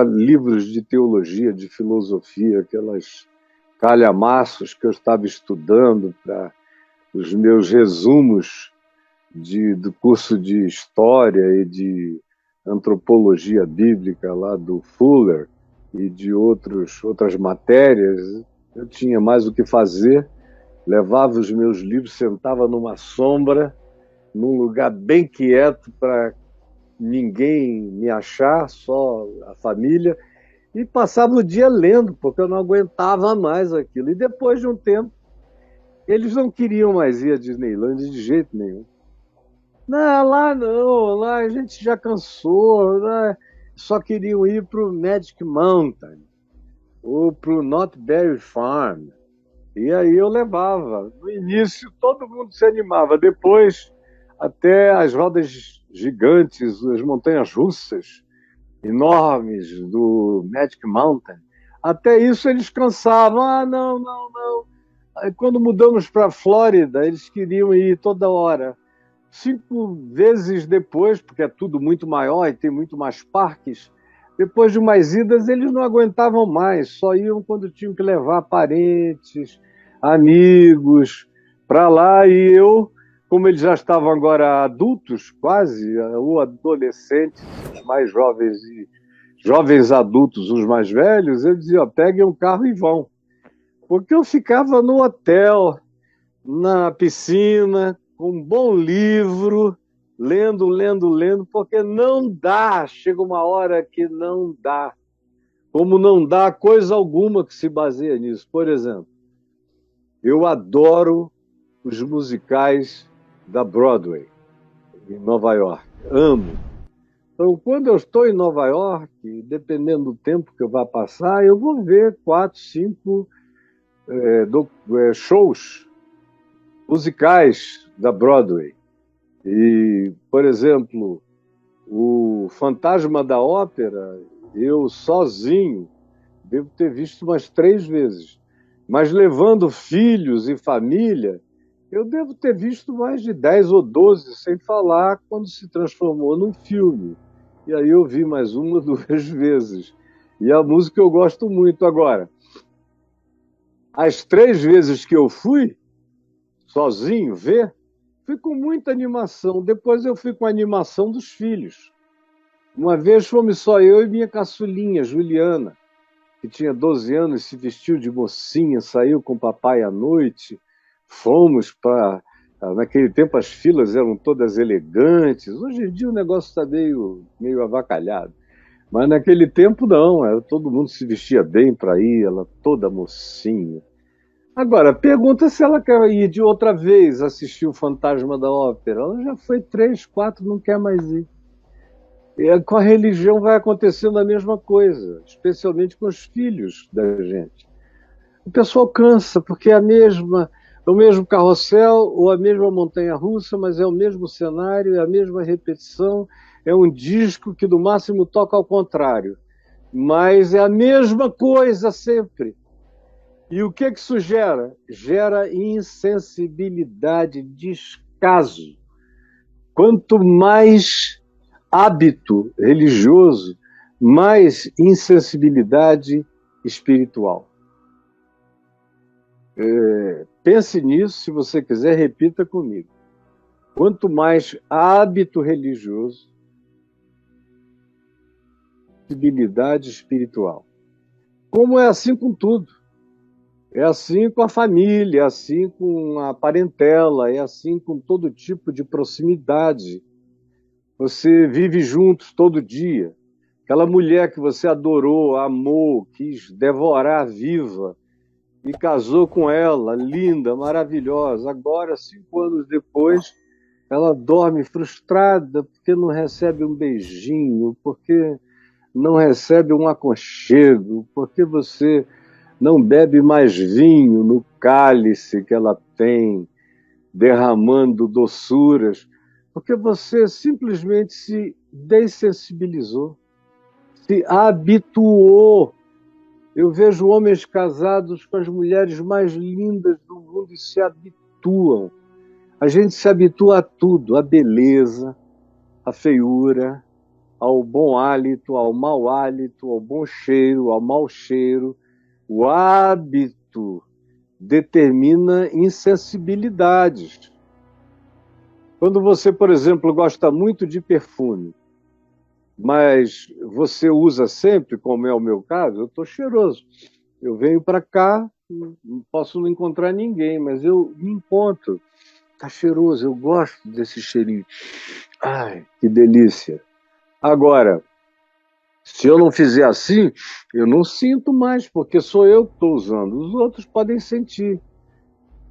livros de teologia, de filosofia, aquelas calhamaços que eu estava estudando para os meus resumos do curso de História e de Antropologia Bíblica lá do Fuller e de outras matérias. Eu tinha mais o que fazer, levava os meus livros, sentava numa sombra, num lugar bem quieto para ninguém me achar, só a família, e passava o dia lendo, porque eu não aguentava mais aquilo. E depois de um tempo, eles não queriam mais ir à Disneyland de jeito nenhum. Não, lá a gente já cansou, né? Só queriam ir para o Magic Mountain ou para o Not Berry Farm. E aí eu levava. No início todo mundo se animava, depois até as rodas gigantes, as montanhas russas enormes do Magic Mountain. Até isso eles cansavam. Ah, não, não, não. Aí, quando mudamos para a Flórida, eles queriam ir toda hora. 5 vezes depois, porque é tudo muito maior e tem muito mais parques, depois de umas idas, eles não aguentavam mais, só iam quando tinham que levar parentes, amigos para lá. E eu, como eles já estavam agora adultos, quase, ou adolescentes, os mais jovens e jovens adultos, os mais velhos, eu dizia: ó, peguem um carro e vão. Porque eu ficava no hotel, na piscina, com um bom livro, lendo, porque não dá, chega uma hora que não dá. Como não dá coisa alguma que se baseia nisso. Por exemplo, eu adoro os musicais da Broadway, em Nova York. Amo. Então, quando eu estou em Nova York, dependendo do tempo que eu vá passar, eu vou ver 4, 5 shows musicais da Broadway. E, por exemplo, o Fantasma da Ópera, eu sozinho devo ter visto umas 3 vezes. Mas levando filhos e família, eu devo ter visto mais de 10 ou 12, sem falar quando se transformou num filme. E aí eu vi mais 1 ou 2 vezes. E a música eu gosto muito. Agora, as 3 vezes que eu fui sozinho ver, fui com muita animação. Depois eu fui com a animação dos filhos. Uma vez fomos só eu e minha caçulinha, Juliana, que tinha 12 anos, se vestiu de mocinha, saiu com o papai à noite. Fomos para... Naquele tempo as filas eram todas elegantes. Hoje em dia o negócio está meio avacalhado. Mas naquele tempo não, todo mundo se vestia bem para ir, ela toda mocinha. Agora, pergunta se ela quer ir de outra vez assistir o Fantasma da Ópera. Ela já foi 3, 4, não quer mais ir. E com a religião vai acontecendo a mesma coisa, especialmente com os filhos da gente. O pessoal cansa, porque é o mesmo carrossel ou a mesma montanha-russa, mas é o mesmo cenário, é a mesma repetição, é um disco que no máximo toca ao contrário. Mas é a mesma coisa sempre. E o que isso gera? Gera insensibilidade, descaso. Quanto mais hábito religioso, mais insensibilidade espiritual. Pense nisso, se você quiser, repita comigo. Quanto mais hábito religioso, sensibilidade espiritual. Como é assim com tudo. É assim com a família, é assim com a parentela, é assim com todo tipo de proximidade. Você vive juntos todo dia. Aquela mulher que você adorou, amou, quis devorar viva e casou com ela, linda, maravilhosa. Agora, 5 anos depois, ela dorme frustrada porque não recebe um beijinho, porque não recebe um aconchego, porque você não bebe mais vinho no cálice que ela tem, derramando doçuras, porque você simplesmente se dessensibilizou, se habituou. Eu vejo homens casados com as mulheres mais lindas do mundo e se habituam. A gente se habitua a tudo, a beleza, a feiura, ao bom hálito, ao mau hálito, ao bom cheiro, ao mau cheiro. O hábito determina insensibilidades. Quando você, por exemplo, gosta muito de perfume, mas você usa sempre, como é o meu caso, eu estou cheiroso. Eu venho para cá, não posso não encontrar ninguém, mas eu me encontro. Está cheiroso, eu gosto desse cheirinho. Ai, que delícia. Agora, se eu não fizer assim, eu não sinto mais, porque sou eu que estou usando. Os outros podem sentir.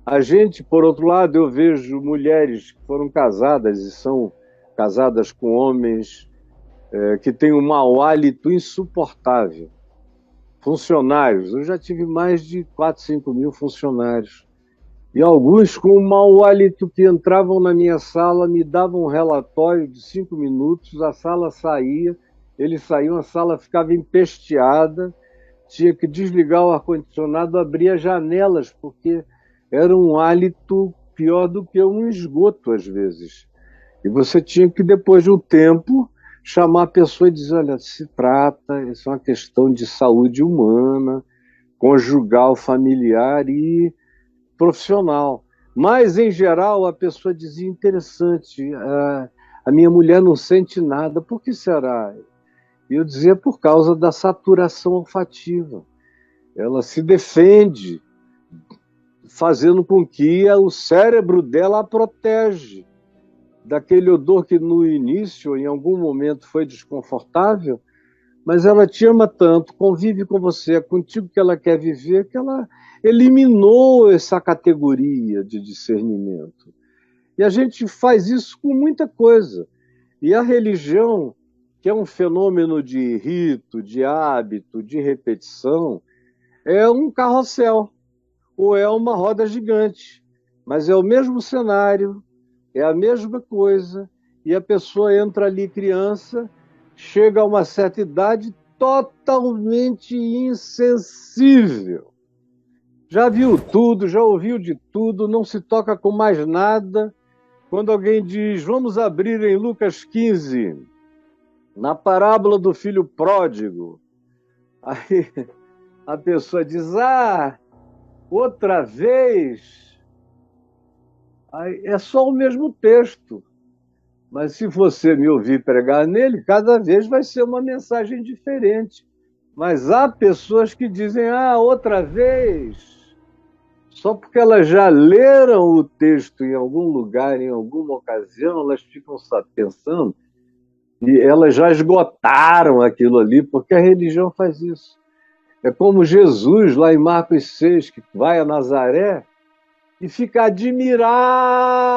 A gente, por outro lado, eu vejo mulheres que foram casadas e são casadas com homens que têm um mau hálito insuportável. Funcionários, eu já tive mais de 4, 5 mil funcionários. E alguns com um mau hálito que entravam na minha sala, me davam um relatório de 5 minutos, a sala saía, eles saíam, a sala ficava empesteada, tinha que desligar o ar-condicionado, abrir as janelas, porque era um hálito pior do que um esgoto, às vezes. E você tinha que, depois de um tempo, chamar a pessoa e dizer, olha, se trata, isso é uma questão de saúde humana, conjugal, familiar e profissional. Mas, em geral, a pessoa dizia, interessante, a minha mulher não sente nada, por que será? E eu dizia, por causa da saturação olfativa. Ela se defende, fazendo com que o cérebro dela a protege daquele odor que no início, em algum momento, foi desconfortável, mas ela te ama tanto, convive com você, é contigo que ela quer viver, que ela eliminou essa categoria de discernimento. E a gente faz isso com muita coisa. E a religião, que é um fenômeno de rito, de hábito, de repetição, é um carrossel, ou é uma roda gigante. Mas é o mesmo cenário, é a mesma coisa, e a pessoa entra ali criança, chega a uma certa idade totalmente insensível. Já viu tudo, já ouviu de tudo, não se toca com mais nada. Quando alguém diz, vamos abrir em Lucas 15, na parábola do filho pródigo, aí a pessoa diz, outra vez, aí é só o mesmo texto. Mas se você me ouvir pregar nele, cada vez vai ser uma mensagem diferente. Mas há pessoas que dizem, outra vez, só porque elas já leram o texto em algum lugar, em alguma ocasião, elas ficam pensando e elas já esgotaram aquilo ali, porque a religião faz isso. É como Jesus, lá em Marcos 6, que vai a Nazaré e fica admirado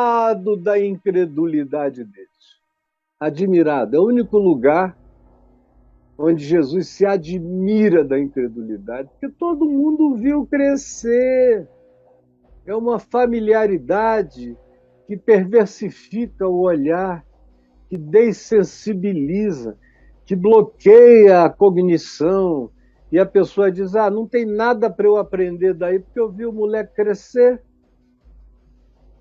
da incredulidade deles. Admirado. É o único lugar onde Jesus se admira da incredulidade, porque todo mundo viu crescer. É uma familiaridade que perversifica o olhar, que dessensibiliza, que bloqueia a cognição, e a pessoa diz, não tem nada para eu aprender daí, porque eu vi o moleque crescer.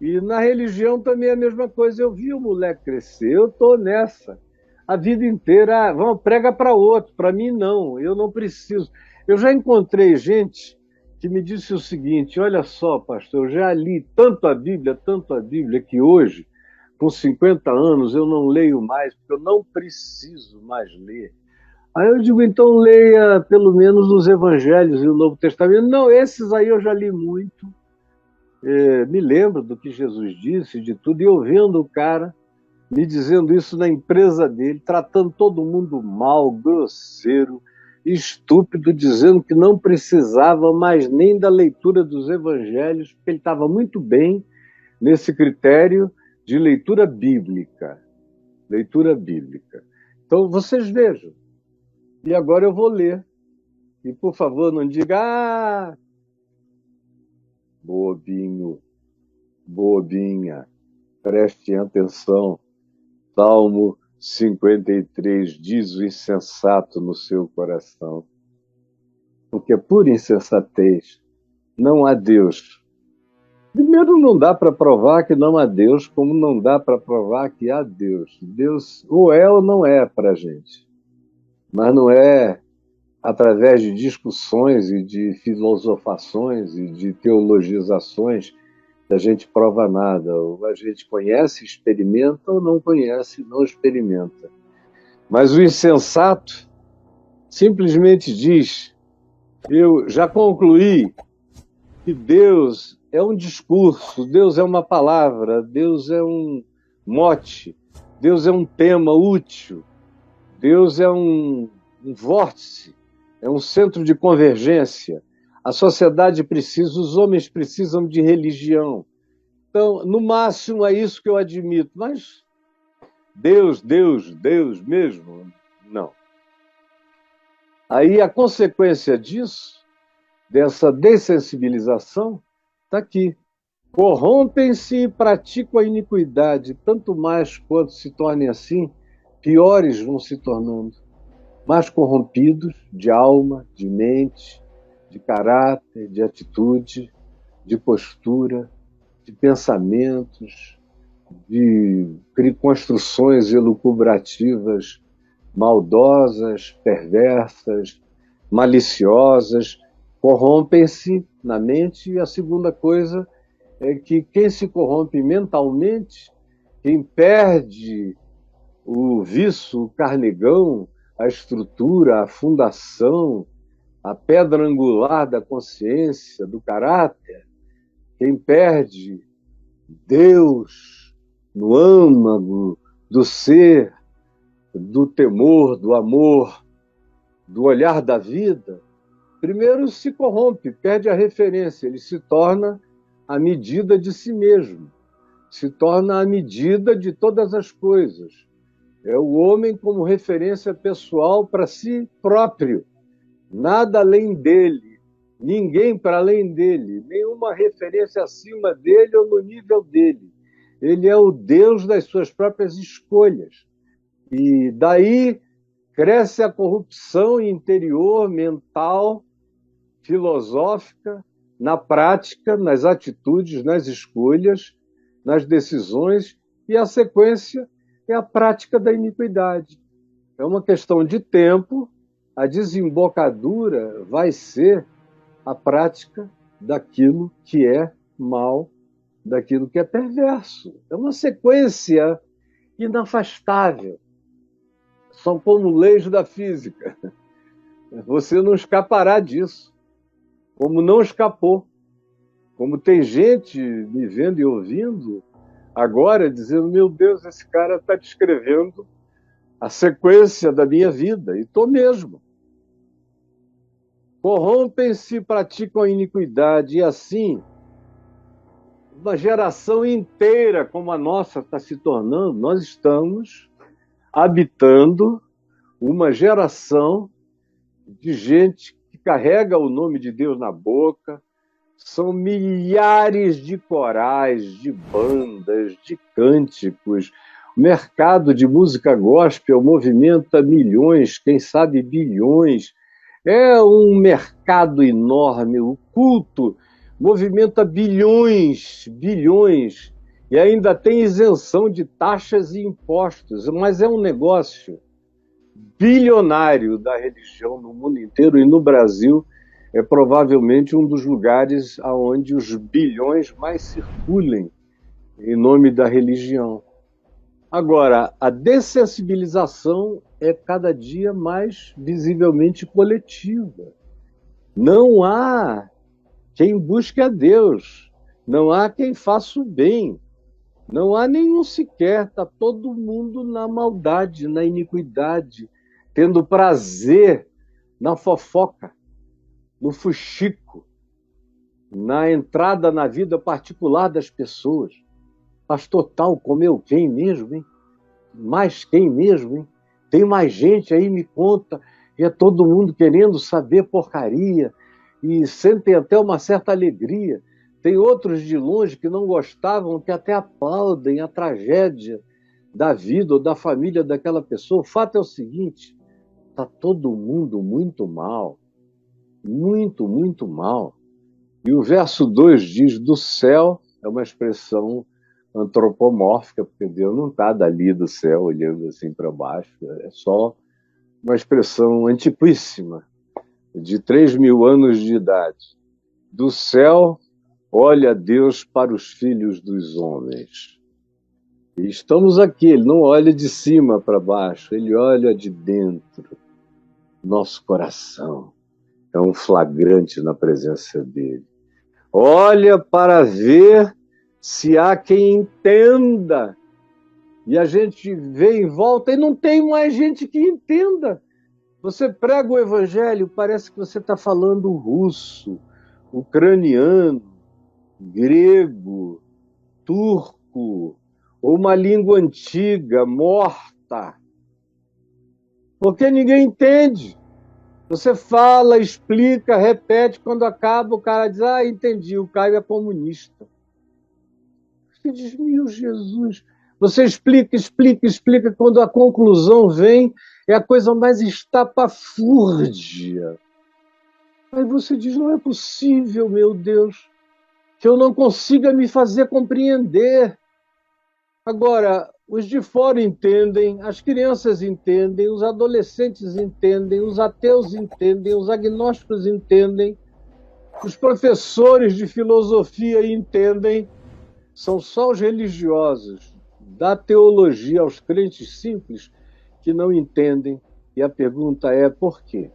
E na religião também é a mesma coisa. Eu vi o moleque crescer, eu estou nessa. A vida inteira, vamos, prega para outro, para mim não, eu não preciso. Eu já encontrei gente que me disse o seguinte, olha só, pastor, eu já li tanto a Bíblia, que hoje, com 50 anos, eu não leio mais, porque eu não preciso mais ler. Aí eu digo, então leia pelo menos os Evangelhos e o Novo Testamento. Não, esses aí eu já li muito. Me lembro do que Jesus disse, de tudo, e eu vendo o cara me dizendo isso na empresa dele, tratando todo mundo mal, grosseiro, estúpido, dizendo que não precisava mais nem da leitura dos evangelhos, porque ele estava muito bem nesse critério de leitura bíblica. Leitura bíblica. Então, vocês vejam. E agora eu vou ler. E, por favor, não diga, bobinho, bobinha, prestem atenção. Salmo 53, diz o insensato no seu coração. Porque por insensatez não há Deus. Primeiro, não dá para provar que não há Deus, como não dá para provar que há Deus. Deus ou é ou não é para a gente. Mas não é através de discussões e de filosofações e de teologizações que a gente prova nada. Ou a gente conhece, experimenta, ou não conhece, não experimenta. Mas o insensato simplesmente diz: eu já concluí que Deus é um discurso, Deus é uma palavra, Deus é um mote, Deus é um tema útil, Deus é um vórtice, é um centro de convergência. A sociedade precisa, os homens precisam de religião. Então, no máximo, é isso que eu admito. Mas Deus, Deus, Deus mesmo? Não. Aí a consequência disso, dessa dessensibilização, está aqui. Corrompem-se e praticam a iniquidade, tanto mais quanto se tornem assim, piores vão se tornando. Mais corrompidos de alma, de mente, de caráter, de atitude, de postura, de pensamentos, de construções elucubrativas, maldosas, perversas, maliciosas, corrompem-se na mente. E a segunda coisa é que quem se corrompe mentalmente, quem perde o viço, o carnegão, a estrutura, a fundação, a pedra angular da consciência, do caráter, quem perde Deus no âmago do ser, do temor, do amor, do olhar da vida, primeiro se corrompe, perde a referência, ele se torna a medida de si mesmo, se torna a medida de todas as coisas. É o homem como referência pessoal para si próprio, nada além dele, ninguém para além dele, nenhuma referência acima dele ou no nível dele. Ele é o Deus das suas próprias escolhas. E daí cresce a corrupção interior, mental, filosófica, na prática, nas atitudes, nas escolhas, nas decisões, e a sequência é a prática da iniquidade. É uma questão de tempo, a desembocadura vai ser a prática daquilo que é mal, daquilo que é perverso. É uma sequência inafastável. São como leis da física. Você não escapará disso. Como não escapou. Como tem gente me vendo e ouvindo agora dizendo: meu Deus, esse cara está descrevendo a sequência da minha vida. E estou mesmo. Corrompem-se e praticam a iniquidade. E assim, uma geração inteira como a nossa está se tornando, nós estamos habitando uma geração de gente que carrega o nome de Deus na boca. São milhares de corais, de bandas, de cânticos. O mercado de música gospel movimenta milhões, quem sabe bilhões. É um mercado enorme. O culto movimenta bilhões, bilhões. E ainda tem isenção de taxas e impostos. Mas é um negócio bilionário da religião no mundo inteiro, e no Brasil é provavelmente um dos lugares onde os bilhões mais circulem em nome da religião. Agora, a dessensibilização é cada dia mais visivelmente coletiva. Não há quem busque a Deus, não há quem faça o bem, não há nenhum sequer, está todo mundo na maldade, na iniquidade, tendo prazer na fofoca, no fuxico, na entrada na vida particular das pessoas. Pastor tal comeu quem mesmo, hein? Mais quem mesmo, hein? Tem mais gente aí, me conta, e é todo mundo querendo saber porcaria, e sentem até uma certa alegria. Tem outros de longe que não gostavam, que até aplaudem a tragédia da vida ou da família daquela pessoa. O fato é o seguinte: está todo mundo muito mal, muito, muito mal. E o verso 2 diz: do céu é uma expressão antropomórfica, porque Deus não está dali do céu olhando assim para baixo, é só uma expressão antiquíssima, de 3.000 anos de idade. Do céu, olha Deus para os filhos dos homens. E estamos aqui, ele não olha de cima para baixo, ele olha de dentro, nosso coração. É um flagrante na presença dele. Olha para ver se há quem entenda. E a gente vê em volta e não tem mais gente que entenda. Você prega o evangelho, parece que você está falando russo, ucraniano, grego, turco, ou uma língua antiga, morta. Porque ninguém entende. Você fala, explica, repete, quando acaba o cara diz, entendi, o Caio é comunista. Você diz, meu Jesus, você explica, explica, explica, quando a conclusão vem, é a coisa mais estapafúrdia. Aí você diz, não é possível, meu Deus, que eu não consiga me fazer compreender. Agora, os de fora entendem, as crianças entendem, os adolescentes entendem, os ateus entendem, os agnósticos entendem, os professores de filosofia entendem, são só os religiosos da teologia aos crentes simples que não entendem. E a pergunta é, por quê?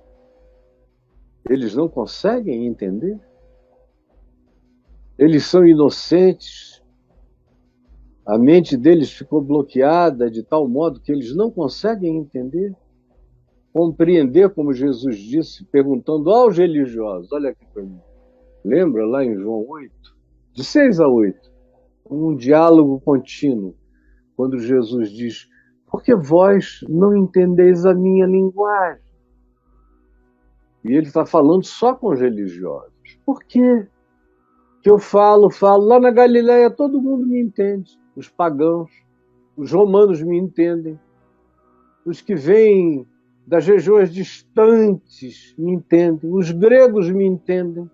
Eles não conseguem entender? Eles são inocentes? A mente deles ficou bloqueada de tal modo que eles não conseguem entender? Compreender, como Jesus disse, perguntando aos religiosos, olha aqui para mim, lembra lá em João 8, de 6 a 8, um diálogo contínuo, quando Jesus diz, por que vós não entendeis a minha linguagem? E ele está falando só com os religiosos. Por quê? Que eu falo, lá na Galileia todo mundo me entende, os pagãos, os romanos me entendem, os que vêm das regiões distantes me entendem, os gregos me entendem.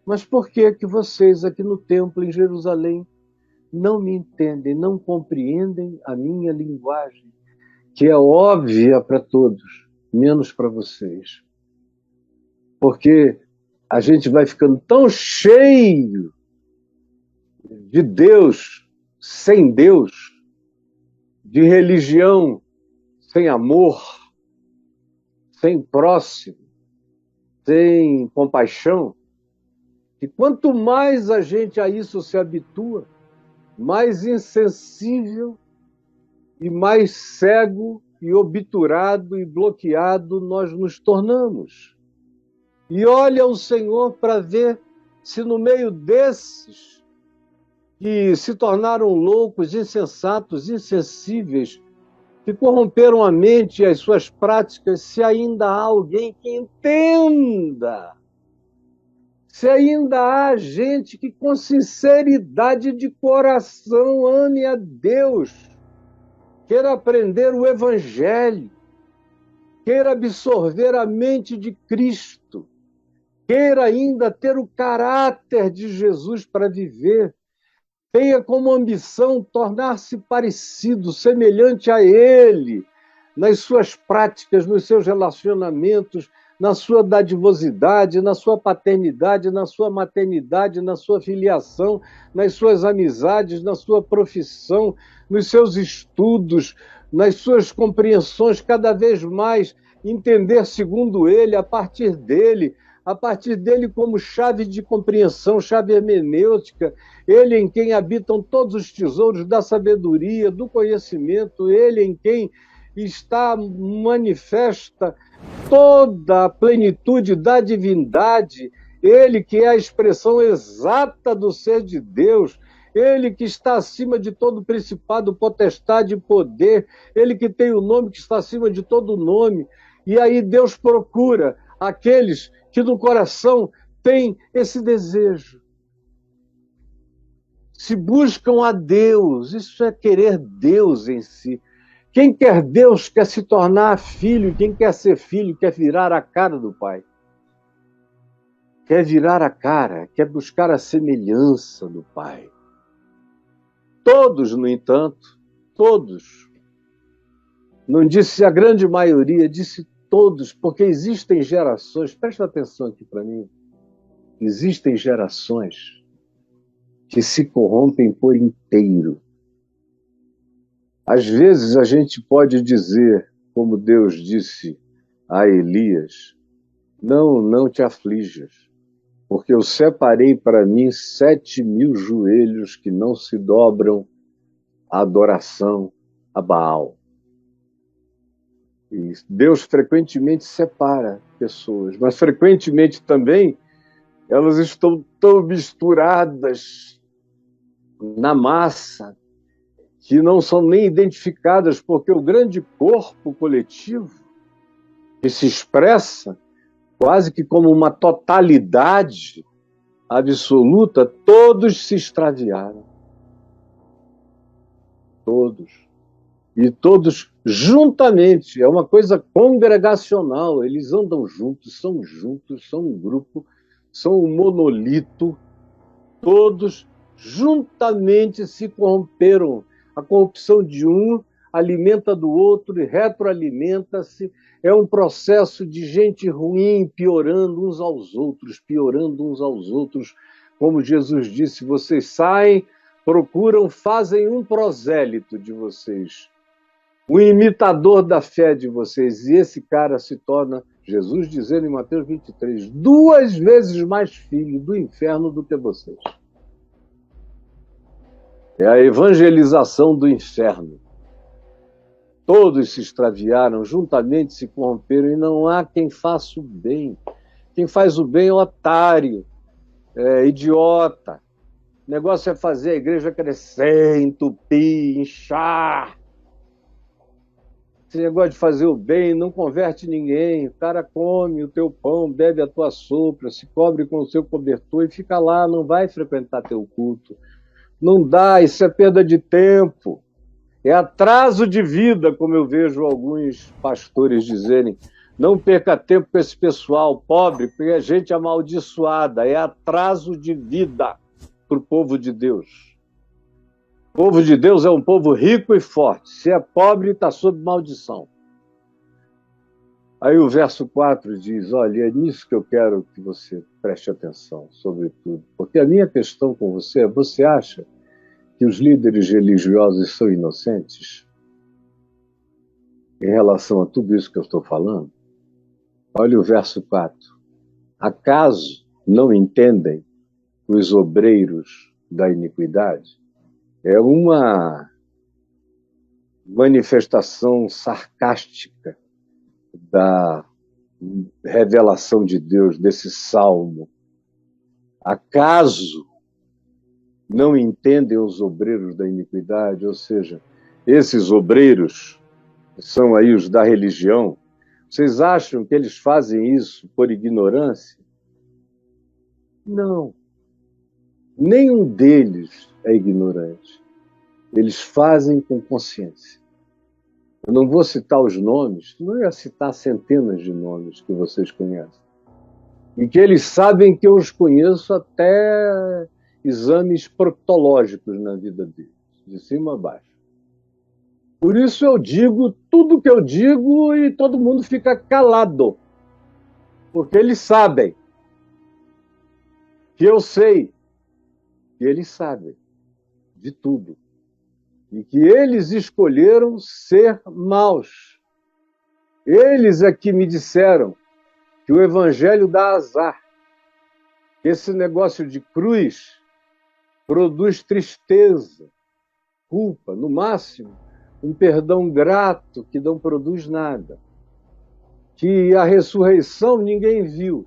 Mas por que vocês aqui no templo em Jerusalém não me entendem, não compreendem a minha linguagem, que é óbvia para todos, menos para vocês? Porque a gente vai ficando tão cheio de Deus sem Deus, de religião sem amor, sem próximo, sem compaixão, que quanto mais a gente a isso se habitua, mais insensível e mais cego e obturado e bloqueado nós nos tornamos. E olha o Senhor para ver se no meio desses que se tornaram loucos, insensatos, insensíveis, que corromperam a mente e as suas práticas, se ainda há alguém que entenda, se ainda há gente que com sinceridade de coração ame a Deus, queira aprender o Evangelho, queira absorver a mente de Cristo, queira ainda ter o caráter de Jesus para viver, tenha como ambição tornar-se parecido, semelhante a Ele, nas suas práticas, nos seus relacionamentos, na sua dadivosidade, na sua paternidade, na sua maternidade, na sua filiação, nas suas amizades, na sua profissão, nos seus estudos, nas suas compreensões, cada vez mais entender segundo Ele, a partir dele como chave de compreensão, chave hermenêutica, Ele em quem habitam todos os tesouros da sabedoria, do conhecimento, Ele em quem está manifesta toda a plenitude da divindade, Ele que é a expressão exata do ser de Deus, Ele que está acima de todo principado, potestade e poder, Ele que tem o nome que está acima de todo nome. E aí Deus procura aqueles que no coração têm esse desejo. Se buscam a Deus, isso é querer Deus em si. Quem quer Deus quer se tornar filho, quem quer ser filho quer virar a cara do Pai. Quer virar a cara, quer buscar a semelhança do Pai. Todos, no entanto, todos, não disse a grande maioria, disse todos, porque existem gerações, presta atenção aqui para mim, existem gerações que se corrompem por inteiro. Às vezes a gente pode dizer, como Deus disse a Elias, não te aflijas, porque eu separei para mim 7.000 joelhos que não se dobram à adoração a Baal. E Deus frequentemente separa pessoas, mas frequentemente também elas estão tão misturadas na massa que não são nem identificadas, porque o grande corpo coletivo que se expressa quase que como uma totalidade absoluta, todos se extraviaram. Todos. E todos juntamente. É uma coisa congregacional. Eles andam juntos, são um grupo, são um monolito. Todos juntamente se corromperam. A corrupção de um alimenta do outro e retroalimenta-se. É um processo de gente ruim piorando uns aos outros, Como Jesus disse, vocês saem, procuram, fazem um prosélito de vocês, um imitador da fé de vocês, e esse cara se torna, Jesus dizendo em Mateus 23, 2 vezes mais filho do inferno do que vocês. É a evangelização do inferno. Todos se extraviaram, juntamente se corromperam, e não há quem faça o bem. Quem faz o bem é otário, é idiota. O negócio é fazer a igreja crescer, entupir, inchar. Esse negócio de fazer o bem não converte ninguém. O cara come o teu pão, bebe a tua sopa, se cobre com o seu cobertor e fica lá, não vai frequentar teu culto. Não dá, isso é perda de tempo. É atraso de vida, como eu vejo alguns pastores dizerem. Não perca tempo com esse pessoal pobre, porque é gente amaldiçoada. É atraso de vida para o povo de Deus. O povo de Deus é um povo rico e forte. Se é pobre, está sob maldição. Aí o verso 4 diz, olha, é nisso que eu quero que você preste atenção, sobretudo. Porque a minha questão com você é, você acha que os líderes religiosos são inocentes em relação a tudo isso que eu estou falando? Olha o verso 4. Acaso não entendem os obreiros da iniquidade? É uma manifestação sarcástica da revelação de Deus, desse salmo. Acaso não entendem os obreiros da iniquidade? Ou seja, esses obreiros são aí os da religião. Vocês acham que eles fazem isso por ignorância? Não. Nenhum deles é ignorante. Eles fazem com consciência. Eu não vou citar os nomes, não ia citar centenas de nomes que vocês conhecem. E que eles sabem que eu os conheço até exames proctológicos na vida deles, de cima a baixo. Por isso eu digo tudo que eu digo e todo mundo fica calado. Porque eles sabem que eu sei que eles sabem de tudo. E que eles escolheram ser maus. Eles é que me disseram que o evangelho dá azar. Esse negócio de cruz produz tristeza, culpa, no máximo, um perdão grato que não produz nada. Que a ressurreição ninguém viu,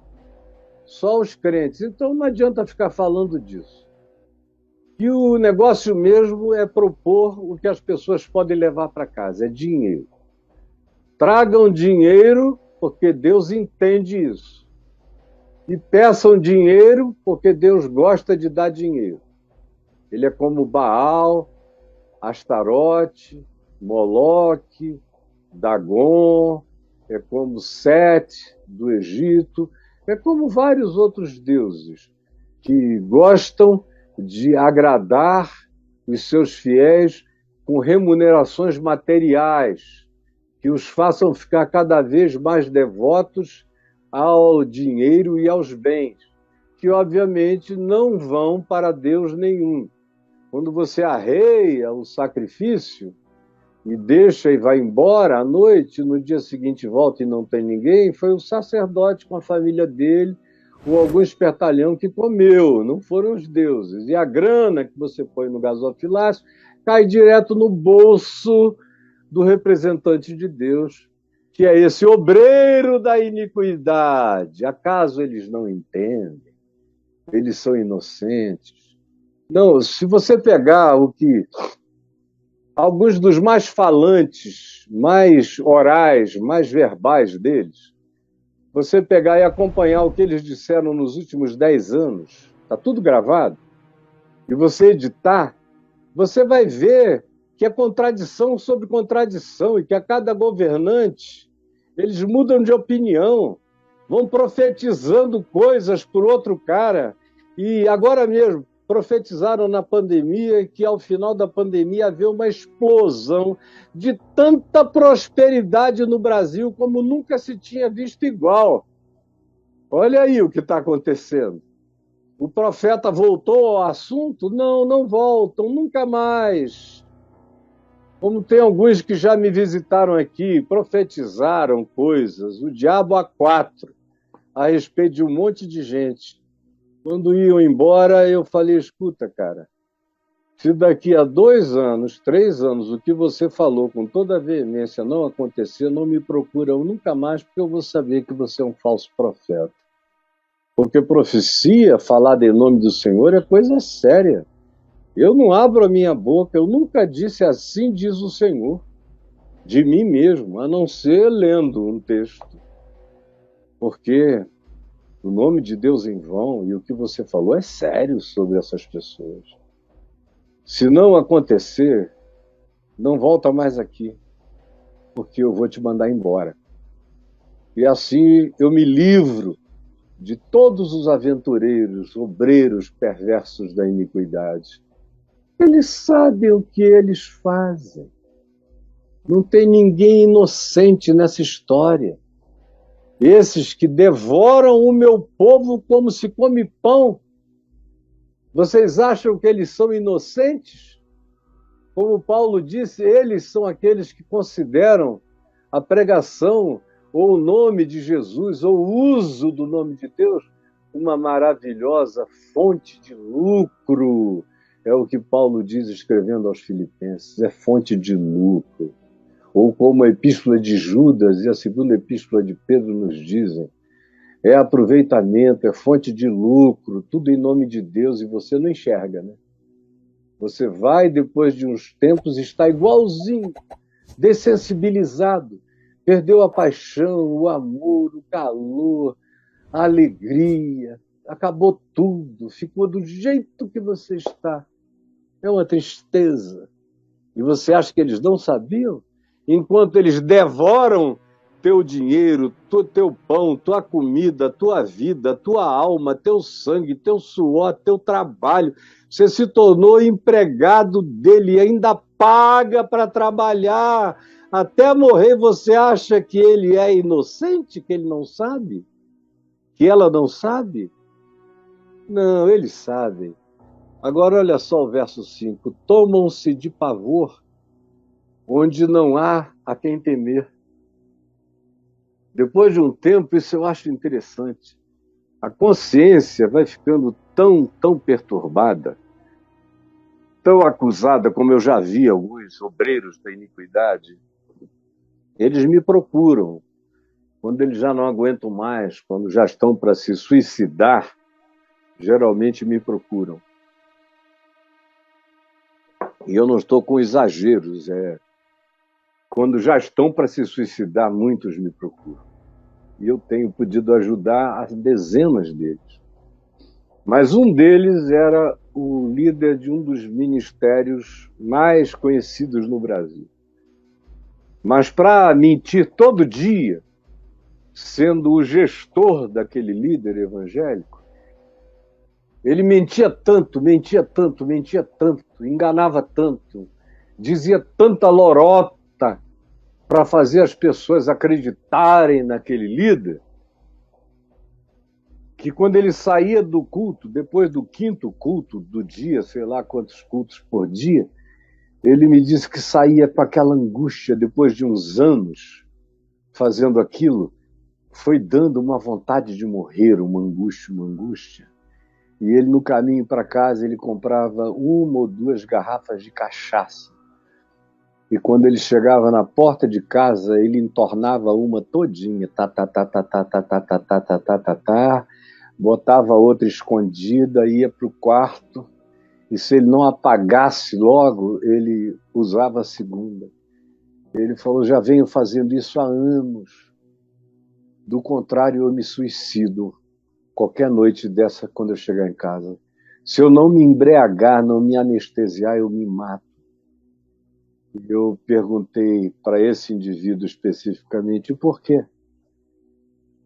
só os crentes. Então não adianta ficar falando disso. E o negócio mesmo é propor o que as pessoas podem levar para casa, é dinheiro. Tragam dinheiro, porque Deus entende isso. E peçam dinheiro, porque Deus gosta de dar dinheiro. Ele é como Baal, Astarote, Moloque, Dagon, é como Sete, do Egito, é como vários outros deuses que gostam de agradar os seus fiéis com remunerações materiais, que os façam ficar cada vez mais devotos ao dinheiro e aos bens, que obviamente não vão para Deus nenhum. Quando você arreia o sacrifício e deixa e vai embora à noite, no dia seguinte volta e não tem ninguém, foi o sacerdote com a família dele ou algum espertalhão que comeu, não foram os deuses. E a grana que você põe no gasofilácio cai direto no bolso do representante de Deus, que é esse obreiro da iniquidade. Acaso eles não entendem? Eles são inocentes. Não, se você pegar o que alguns dos mais falantes, mais orais, mais verbais deles, você pegar e acompanhar o que eles disseram nos últimos 10 anos, está tudo gravado, e você editar, você vai ver que é contradição sobre contradição e que a cada governante eles mudam de opinião, vão profetizando coisas por outro cara. E agora mesmo profetizaram na pandemia que ao final da pandemia havia uma explosão de tanta prosperidade no Brasil como nunca se tinha visto igual. Olha aí o que está acontecendo. O profeta voltou ao assunto? Não, não voltam, nunca mais. Como tem alguns que já me visitaram aqui, profetizaram coisas, o diabo a quatro, a respeito de um monte de gente. Quando iam embora, eu falei, escuta, cara, se daqui a 2 anos, 3 anos, o que você falou com toda a veemência não acontecer, não me procuram nunca mais, porque eu vou saber que você é um falso profeta. Porque profecia, falar em nome do Senhor, é coisa séria. Eu não abro a minha boca, eu nunca disse assim, diz o Senhor, de mim mesmo, a não ser lendo um texto. Porque o nome de Deus em vão e o que você falou é sério sobre essas pessoas. Se não acontecer, não volta mais aqui, porque eu vou te mandar embora. E assim eu me livro de todos os aventureiros, obreiros perversos da iniquidade. Eles sabem o que eles fazem. Não tem ninguém inocente nessa história. Esses que devoram o meu povo como se come pão, vocês acham que eles são inocentes? Como Paulo disse, eles são aqueles que consideram a pregação ou o nome de Jesus ou o uso do nome de Deus uma maravilhosa fonte de lucro. É o que Paulo diz escrevendo aos Filipenses, é fonte de lucro. Ou como a epístola de Judas e a segunda epístola de Pedro nos dizem, é aproveitamento, é fonte de lucro, tudo em nome de Deus, e você não enxerga, né? Você vai, depois de uns tempos, está igualzinho, dessensibilizado, perdeu a paixão, o amor, o calor, a alegria, acabou tudo, ficou do jeito que você está. É uma tristeza. E você acha que eles não sabiam? Enquanto eles devoram teu dinheiro, teu pão, tua comida, tua vida, tua alma, teu sangue, teu suor, teu trabalho, você se tornou empregado dele e ainda paga para trabalhar. Até morrer, você acha que ele é inocente, que ele não sabe? Que ela não sabe? Não, eles sabem. Agora, olha só o verso 5. Tomam-se de pavor onde não há a quem temer. Depois de um tempo, isso eu acho interessante. A consciência vai ficando tão perturbada, tão acusada, como eu já vi alguns obreiros da iniquidade. Eles me procuram quando eles já não aguentam mais, quando já estão para se suicidar, geralmente me procuram. E eu não estou com exageros, quando já estão para se suicidar, muitos me procuram. E eu tenho podido ajudar as dezenas deles. Mas um deles era o líder de um dos ministérios mais conhecidos no Brasil. Mas para mentir todo dia, sendo o gestor daquele líder evangélico, Ele mentia tanto, mentia tanto, mentia tanto, enganava tanto, dizia tanta lorota para fazer as pessoas acreditarem naquele líder, que quando ele saía do culto, depois do quinto culto do dia, sei lá quantos cultos por dia, ele me disse que saía com aquela angústia depois de uns anos fazendo aquilo, foi dando uma vontade de morrer, uma angústia, uma angústia. E ele, no caminho para casa, ele comprava 1 ou 2 garrafas de cachaça. E quando ele chegava na porta de casa, ele entornava uma todinha, tá, tá, tá, tá, tá, tá, tá, tá, tá, tá, tá, tá, tá, botava outra escondida, ia para o quarto, e se ele não apagasse logo, ele usava a segunda. Ele falou, já venho fazendo isso há anos. Do contrário, eu me suicido qualquer noite dessa quando eu chegar em casa. Se eu não me embriagar, não me anestesiar, eu me mato. Eu perguntei para esse indivíduo especificamente o porquê.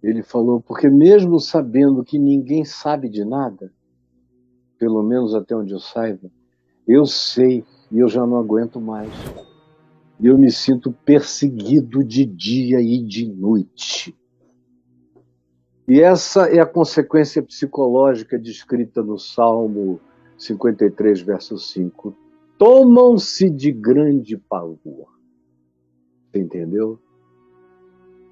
Ele falou, porque mesmo sabendo que ninguém sabe de nada, pelo menos até onde eu saiba, eu sei e eu já não aguento mais. E eu me sinto perseguido de dia e de noite. E essa é a consequência psicológica descrita no Salmo 53, verso 5. Tomam-se de grande pavor. Você entendeu?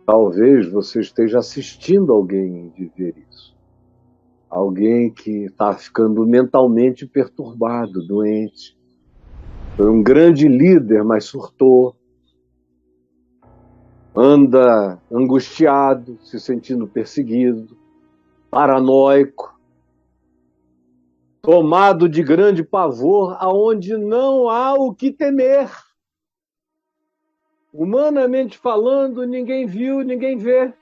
Talvez você esteja assistindo alguém viver isso. Alguém que está ficando mentalmente perturbado, doente. Foi um grande líder, mas surtou. Anda angustiado, se sentindo perseguido, paranoico, tomado de grande pavor, aonde não há o que temer. Humanamente falando, ninguém viu, ninguém vê.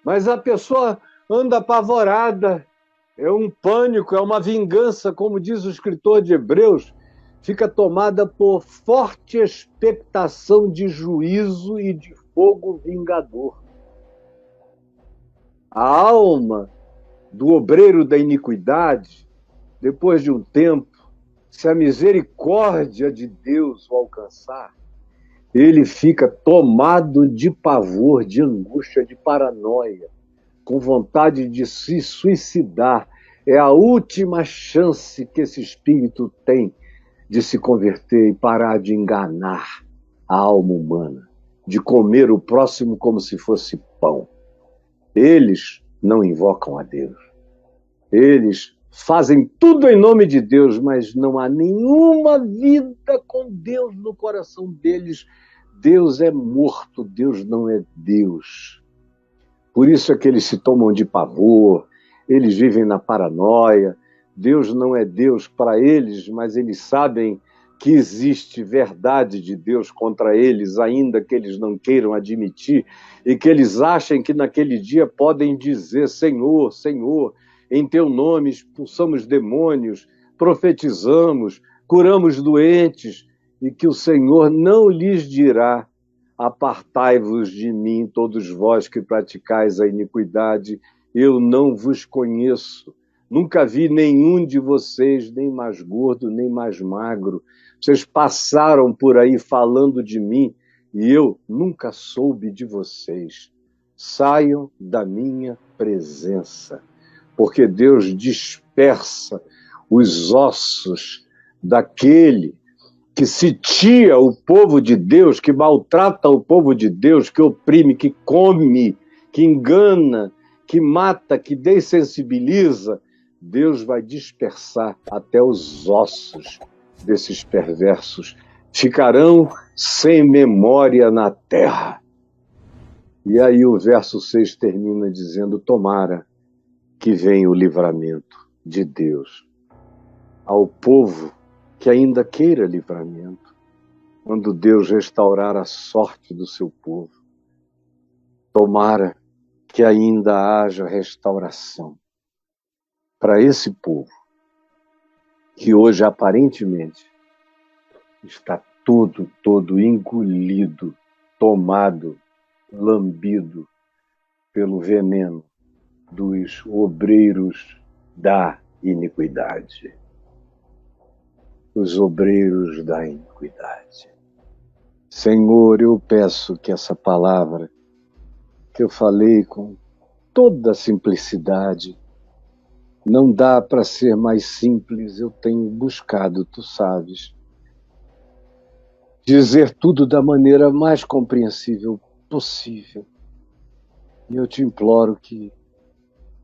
Mas a pessoa anda apavorada, é um pânico, é uma vingança, como diz o escritor de Hebreus, fica tomada por forte expectação de juízo e de fogo vingador. A alma do obreiro da iniquidade, depois de um tempo, se a misericórdia de Deus o alcançar, ele fica tomado de pavor, de angústia, de paranoia, com vontade de se suicidar. É a última chance que esse espírito tem de se converter e parar de enganar a alma humana, de comer o próximo como se fosse pão. Eles não invocam a Deus. Eles fazem tudo em nome de Deus, mas não há nenhuma vida com Deus no coração deles. Deus é morto, Deus não é Deus. Por isso é que eles se tomam de pavor, eles vivem na paranoia. Deus não é Deus para eles, mas eles sabem que existe verdade de Deus contra eles, ainda que eles não queiram admitir, e que eles achem que naquele dia podem dizer, Senhor, Senhor, em teu nome expulsamos demônios, profetizamos, curamos doentes, e que o Senhor não lhes dirá, apartai-vos de mim, todos vós que praticais a iniquidade, eu não vos conheço. Nunca vi nenhum de vocês, nem mais gordo, nem mais magro. Vocês passaram por aí falando de mim e eu nunca soube de vocês. Saiam da minha presença, porque Deus dispersa os ossos daquele que sitia o povo de Deus, que maltrata o povo de Deus, que oprime, que come, que engana, que mata, que dessensibiliza. Deus vai dispersar até os ossos desses perversos. Ficarão sem memória na terra. E aí o verso 6 termina dizendo, tomara que venha o livramento de Deus ao povo que ainda queira livramento, quando Deus restaurar a sorte do seu povo. Tomara que ainda haja restauração para esse povo, que hoje aparentemente está todo engolido, tomado, lambido pelo veneno dos obreiros da iniquidade. Os obreiros da iniquidade. Senhor, eu peço que essa palavra que eu falei com toda a simplicidade, não dá para ser mais simples, eu tenho buscado, tu sabes, dizer tudo da maneira mais compreensível possível. E eu te imploro que,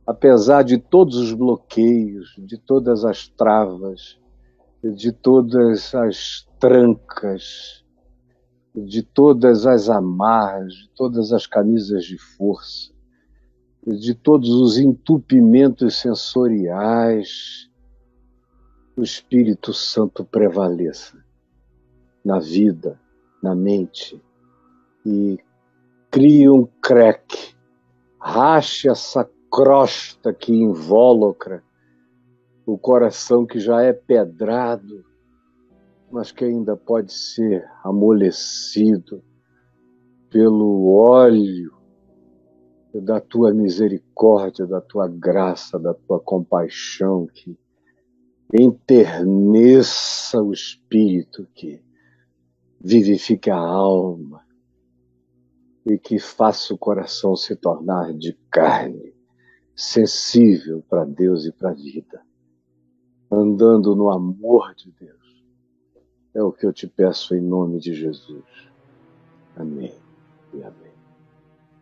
apesar de todos os bloqueios, de todas as travas, de todas as trancas, de todas as amarras, de todas as camisas de força, de todos os entupimentos sensoriais, o Espírito Santo prevaleça na vida, na mente, e crie um crack, rache essa crosta que invólucra o coração que já é pedrado, mas que ainda pode ser amolecido pelo óleo da tua misericórdia, da tua graça, da tua compaixão, que enterneça o espírito, que vivifique a alma e que faça o coração se tornar de carne, sensível para Deus e para a vida, andando no amor de Deus. É o que eu te peço em nome de Jesus. Amém e amém.